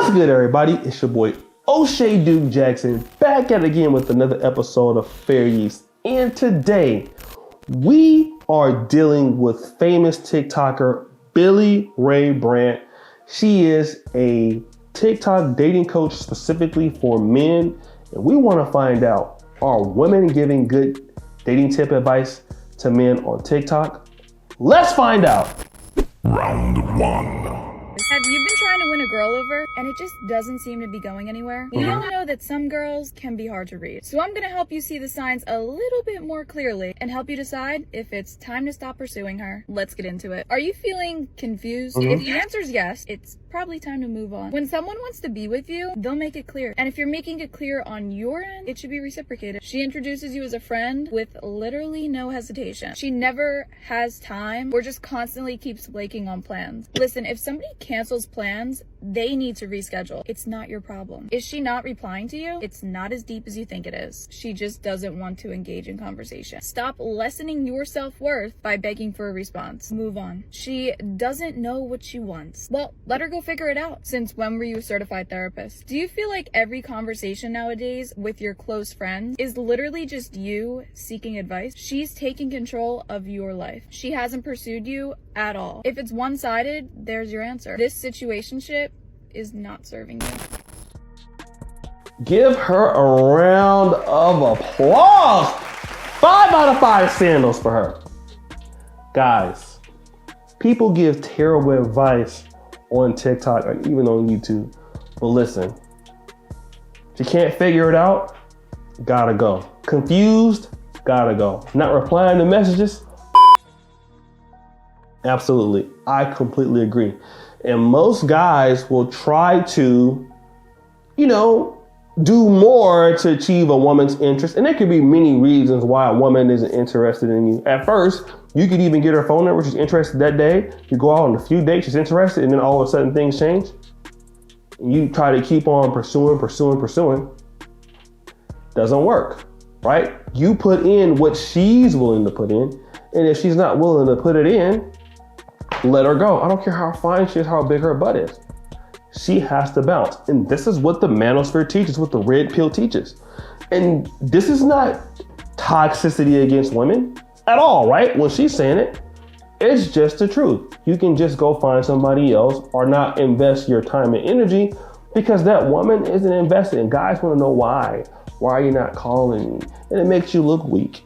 What's good, everybody? It's your boy O'Shea Duke Jackson back at it again with another episode of Fair Use. And today we are dealing with famous TikToker Billy Ray Brandt. She is a TikTok dating coach specifically for men, and we want to find out, are women giving good dating tip advice to men on TikTok? Let's find out. Round one. Have you been trying to win a girl over and it just doesn't seem to be going anywhere? We all know that some girls can be hard to read. So I'm gonna help you see the signs a little bit more clearly and help you decide if it's time to stop pursuing her. Let's get into it. Are you feeling confused? If the answer is yes, it's probably time to move on. When someone wants to be with you, they'll make it clear. And if you're making it clear on your end, it should be reciprocated. She introduces you as a friend with literally no hesitation. She never has time or just constantly keeps flaking on plans. Listen, if somebody cancels plans, they need to reschedule. It's not your problem. Is she not replying to you? It's not as deep as you think it is. She just doesn't want to engage in conversation. Stop lessening your self-worth by begging for a response. Move on. She doesn't know what she wants. Well, let her go figure it out. Since when were you a certified therapist? Do you feel like every conversation nowadays with your close friends is literally just you seeking advice? She's taking control of your life. She hasn't pursued you at all. If it's one-sided, there's your answer. This situationship is not serving you. Give her a round of applause. 5 out of 5 sandals for her. Guys, people give terrible advice on TikTok or even on YouTube. But listen, if you can't figure it out, gotta go. Confused, gotta go. Not replying to messages, absolutely. I completely agree. And most guys will try to, do more to achieve a woman's interest. And there could be many reasons why a woman isn't interested in you. At first, you could even get her phone number. She's interested that day. You go out on a few dates, she's interested, and then all of a sudden things change. And you try to keep on pursuing. Doesn't work, right? You put in what she's willing to put in. And if she's not willing to put it in, let her go. I don't care how fine she is, how big her butt is. She has to bounce. And this is what the manosphere teaches, what the red pill teaches. And this is not toxicity against women at all, right? When she's saying it, it's just the truth. You can just go find somebody else or not invest your time and energy because that woman isn't invested. And guys want to know why. Why are you not calling me? And it makes you look weak.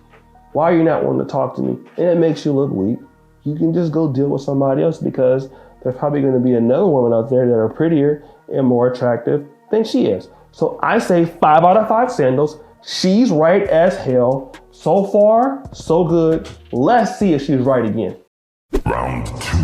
Why are you not wanting to talk to me? And it makes you look weak. You can just go deal with somebody else because there's probably going to be another woman out there that are prettier and more attractive than she is. So I say 5 out of 5 sandals. She's right as hell. So far, so good. Let's see if she's right again. Round two.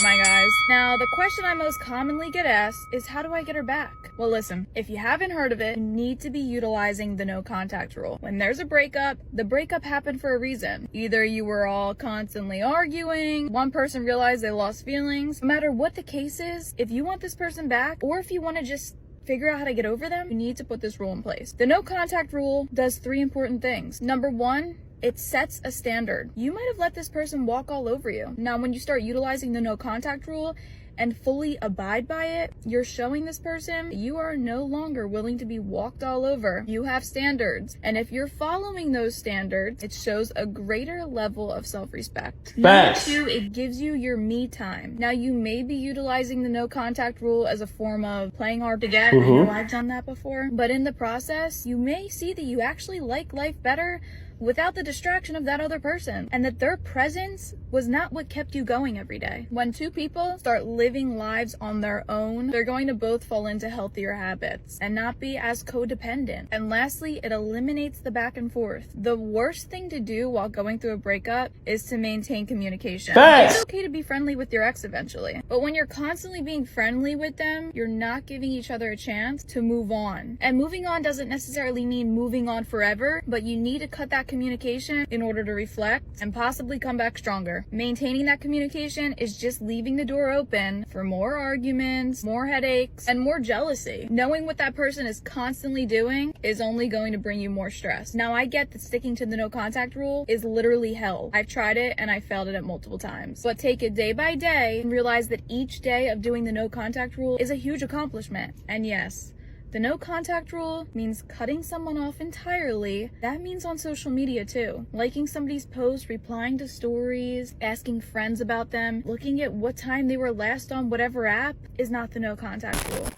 My guys. Now, the question I most commonly get asked is, how do I get her back? Well, listen, if you haven't heard of it, you need to be utilizing the no contact rule. When there's a breakup, the breakup happened for a reason. Either you were all constantly arguing, one person realized they lost feelings. No matter what the case is, if you want this person back, or if you want to just figure out how to get over them, you need to put this rule in place. The no contact rule does 3 important things. Number 1, it sets a standard. You might have let this person walk all over you. Now, when you start utilizing the no contact rule and fully abide by it, you're showing this person you are no longer willing to be walked all over. You have standards. And if you're following those standards, it shows a greater level of self-respect. Number 2, it gives you your me time. Now, you may be utilizing the no contact rule as a form of playing hard to get. I know I've done that before. But in the process, you may see that you actually like life better without the distraction of that other person, and that their presence was not what kept you going every day. When 2 people start living lives on their own, they're going to both fall into healthier habits and not be as codependent. And lastly, it eliminates the back and forth. The worst thing to do while going through a breakup is to maintain communication. It's okay to be friendly with your ex eventually, but when you're constantly being friendly with them, you're not giving each other a chance to move on. And moving on doesn't necessarily mean moving on forever, but you need to cut that that communication in order to reflect and possibly come back stronger. Maintaining that communication is just leaving the door open for more arguments, more headaches, and more jealousy. Knowing what that person is constantly doing is only going to bring you more stress. Now, I get that sticking to the no contact rule is literally hell. I've tried it and I failed at it multiple times. But take it day by day and realize that each day of doing the no contact rule is a huge accomplishment. And yes, the no contact rule means cutting someone off entirely. That means on social media too. Liking somebody's post, replying to stories, asking friends about them, looking at what time they were last on whatever app is not the no contact rule.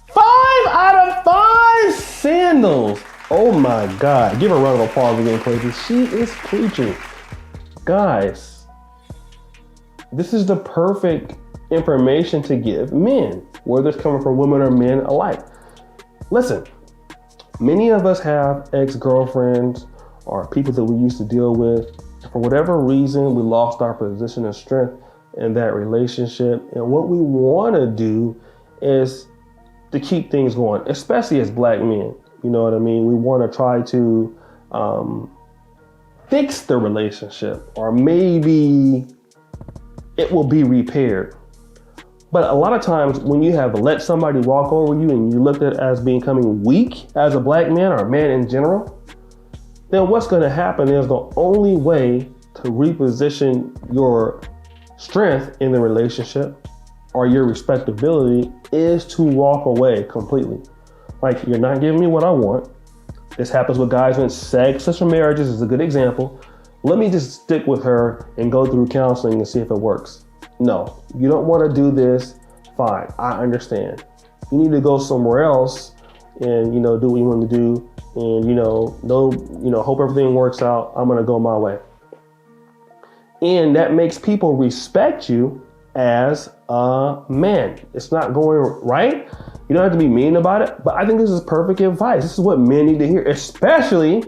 5 out of 5 sandals. Oh my God. Give her a round of applause again, Crazy. She is preaching. Guys, this is the perfect information to give men, whether it's coming from women or men alike. Listen, many of us have ex-girlfriends or people that we used to deal with. For whatever reason, we lost our position of strength in that relationship. And what we want to do is to keep things going, especially as black men. You know what I mean? We want to try to fix the relationship, or maybe it will be repaired. But a lot of times when you have let somebody walk over you and you look at it as becoming weak as a black man or a man in general, then what's going to happen is the only way to reposition your strength in the relationship or your respectability is to walk away completely. Like, you're not giving me what I want. This happens with guys when sex or marriages is a good example. Let me just stick with her and go through counseling and see if it works. No, you don't want to do this. Fine, I understand. You need to go somewhere else and, do what you want to do. And, hope everything works out. I'm going to go my way. And that makes people respect you as a man. It's not going right. You don't have to be mean about it, but I think this is perfect advice. This is what men need to hear, especially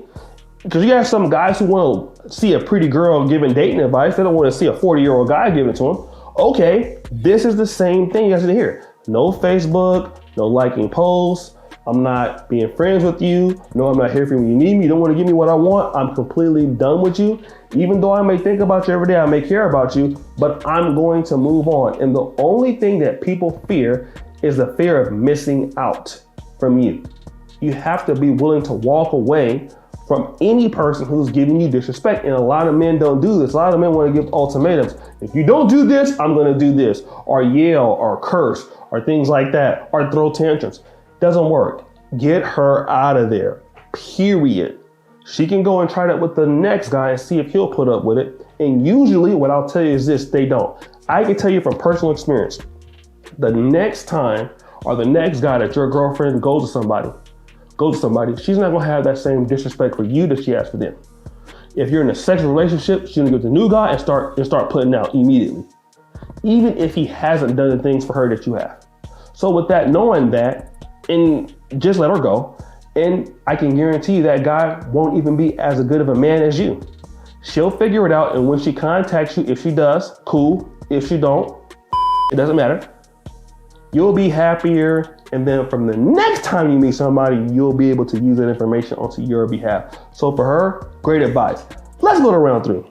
because you have some guys who want to see a pretty girl giving dating advice. They don't want to see a 40-year-old guy giving it to them. Okay, this is the same thing you guys need to hear. No Facebook, no liking posts. I'm not being friends with you. No, I'm not here for you when you need me. You don't want to give me what I want. I'm completely done with you. Even though I may think about you every day, I may care about you, but I'm going to move on. And the only thing that people fear is the fear of missing out from you. You have to be willing to walk away from any person who's giving you disrespect. And a lot of men don't do this. A lot of men want to give ultimatums. If you don't do this, I'm going to do this, or yell or curse or things like that, or throw tantrums. Doesn't work. Get her out of there, period. She can go and try that with the next guy and see if he'll put up with it. And usually what I'll tell you is this, they don't. I can tell you from personal experience, the next time or the next guy that your girlfriend goes to somebody, she's not gonna have that same disrespect for you that she has for them. If you're in a sexual relationship, she's gonna go to the new guy and start putting out immediately, even if he hasn't done the things for her that you have. So with that, knowing that, and just let her go, and I can guarantee you that guy won't even be as good of a man as you. She'll figure it out, and when she contacts you, if she does, cool. If she don't, it doesn't matter. You'll be happier. And then from the next time you meet somebody, you'll be able to use that information onto your behalf. So for her, great advice. Let's go to round 3.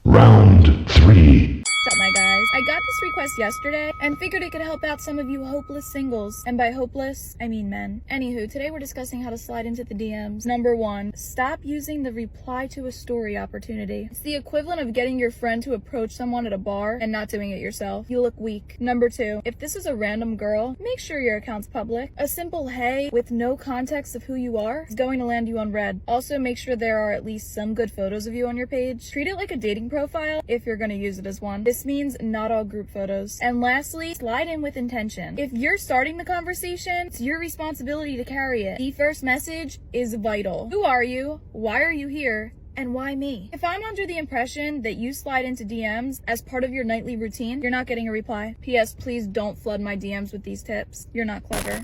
Round 3. What's up, my guys? I got this request yesterday and figured it could help out some of you hopeless singles. And by hopeless, I mean men. Anywho, today we're discussing how to slide into the DMs. Number 1, stop using the reply to a story opportunity. It's the equivalent of getting your friend to approach someone at a bar and not doing it yourself. You look weak. Number 2, if this is a random girl, make sure your account's public. A simple hey with no context of who you are is going to land you on red. Also, make sure there are at least some good photos of you on your page. Treat it like a dating profile if you're going to use it as one. This means not all group photos. And lastly, slide in with intention. If you're starting the conversation, it's your responsibility to carry it. The first message is vital. Who are you? Why are you here? And why me? If I'm under the impression that you slide into DMs as part of your nightly routine, you're not getting a reply. P.S. Please don't flood my DMs with these tips. You're not clever.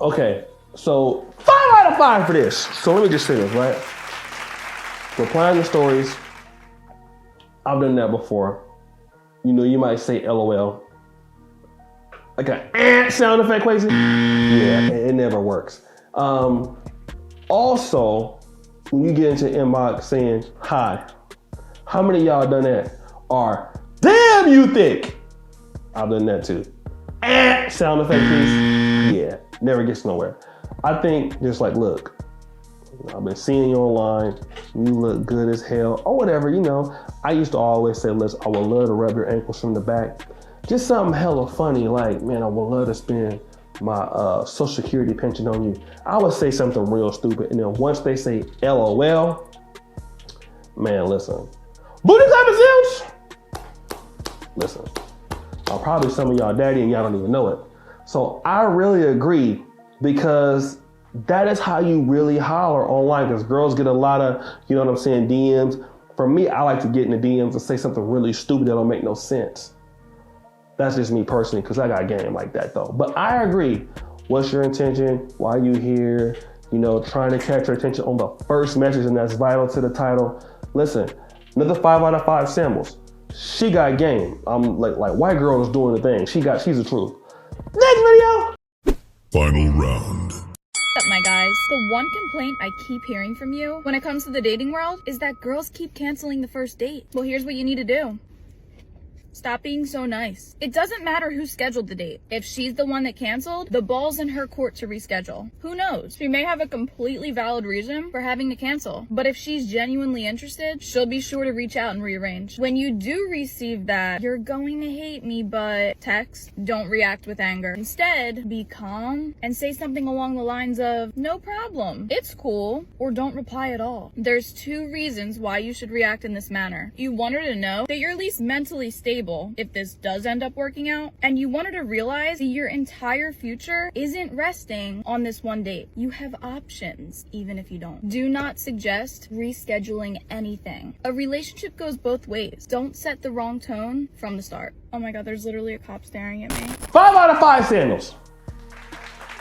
Okay, so 5 out of 5 for this. So let me just say this, right? Replying to stories, I've done that before. You might say LOL. Like a sound effect, crazy. Yeah, it never works. Also, when you get into inbox saying hi, how many of y'all done that? Or damn, you thick. I've done that too. Sound effect piece. Yeah, never gets nowhere. I think just like, look, I've been seeing you online. You look good as hell, or whatever. I used to always say, listen, I would love to rub your ankles from the back. Just something hella funny, like, man, I would love to spend my Social Security pension on you. I would say something real stupid, and then once they say LOL, man, listen, booty clapping sounds. Listen, I'm probably some of y'all daddy and y'all don't even know it. So I really agree, because that is how you really holler online, because girls get a lot of, DMs. For me, I like to get in the DMs and say something really stupid that don't make no sense. That's just me personally, because I got game like that though. But I agree. What's your intention? Why you here? Trying to catch your attention on the first message, and that's vital to the title. Listen, another 5 out of 5 samples. She got game. I'm like white girl is doing the thing. She's the truth. Next video. Final round. Up, my guys. The one complaint I keep hearing from you when it comes to the dating world is that girls keep canceling the first date. Well, here's what you need to do. Stop being so nice. It doesn't matter who scheduled the date. If she's the one that canceled, the ball's in her court to reschedule. Who knows? She may have a completely valid reason for having to cancel. But if she's genuinely interested, she'll be sure to reach out and rearrange. When you do receive that, you're going to hate me, but text, don't react with anger. Instead, be calm and say something along the lines of, no problem, it's cool, or don't reply at all. There's 2 reasons why you should react in this manner. You want her to know that you're at least mentally stable if this does end up working out, and you want her to realize that your entire future isn't resting on this one date. You have options, even if you don't. Do not suggest rescheduling anything. A relationship goes both ways. Don't set the wrong tone from the start. Oh my god, there's literally a cop staring at me. 5 out of 5 sandals.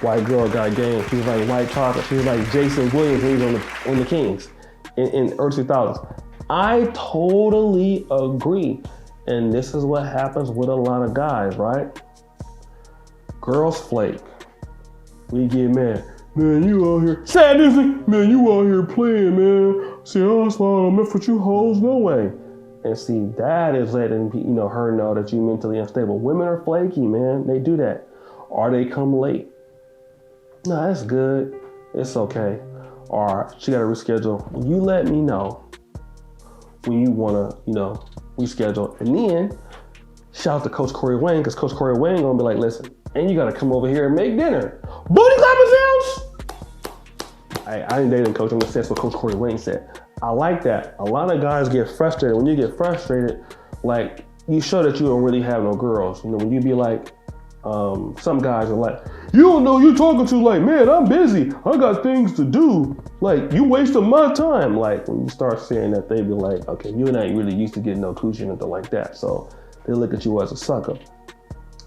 White girl got game. She's like white chocolate. She's like Jason Williams when he was on the Kings in early 2000s. I totally agree. And this is what happens with a lot of guys, right? Girls flake. We get mad. Man, you out here. Sad music. Man, you out here playing, man. See, that's why I'm meant for you hoes, no way. And see, that is letting her know that you're mentally unstable. Women are flaky, man. They do that. Or they come late. No, that's good. It's okay. Or she got to reschedule. You let me know when you want to, reschedule. And then shout out to Coach Corey Wayne, because Coach Corey Wayne gonna be like, listen, and you gotta come over here and make dinner. Booty clapping sounds. I ain't dating Coach. I'm gonna say that's what Coach Corey Wayne said. I like that. A lot of guys get frustrated. When you get frustrated, like, you show that you don't really have no girls. When you be like, some guys are like, you don't know who you're talking to, like, man, I'm busy. I got things to do. Like, you wasting my time. Like, when you start saying that, they be like, okay, you and I ain't really used to getting no coochie or nothing like that. So they look at you as a sucker.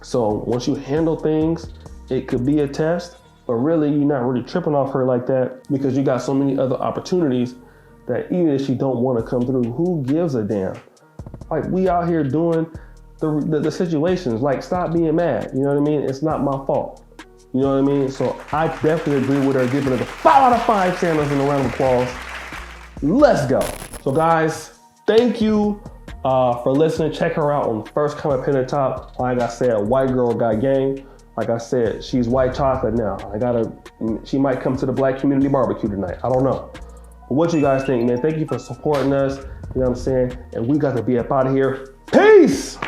So once you handle things, it could be a test, but really you're not really tripping off her like that, because you got so many other opportunities that even if she don't want to come through, who gives a damn? Like, we out here doing the situations. Like, stop being mad. You know what I mean? It's not my fault. You know what I mean? So I definitely agree with her, giving her the 5 out of 5 sandals and a round of applause. Let's go. So guys, thank you for listening. Check her out on the first comment pin at the top. Like I said, white girl got game. Like I said, she's white chocolate now. She might come to the Black Community Barbecue tonight. I don't know. But what you guys think, man? Thank you for supporting us. You know what I'm saying? And we got to be up out of here. Peace!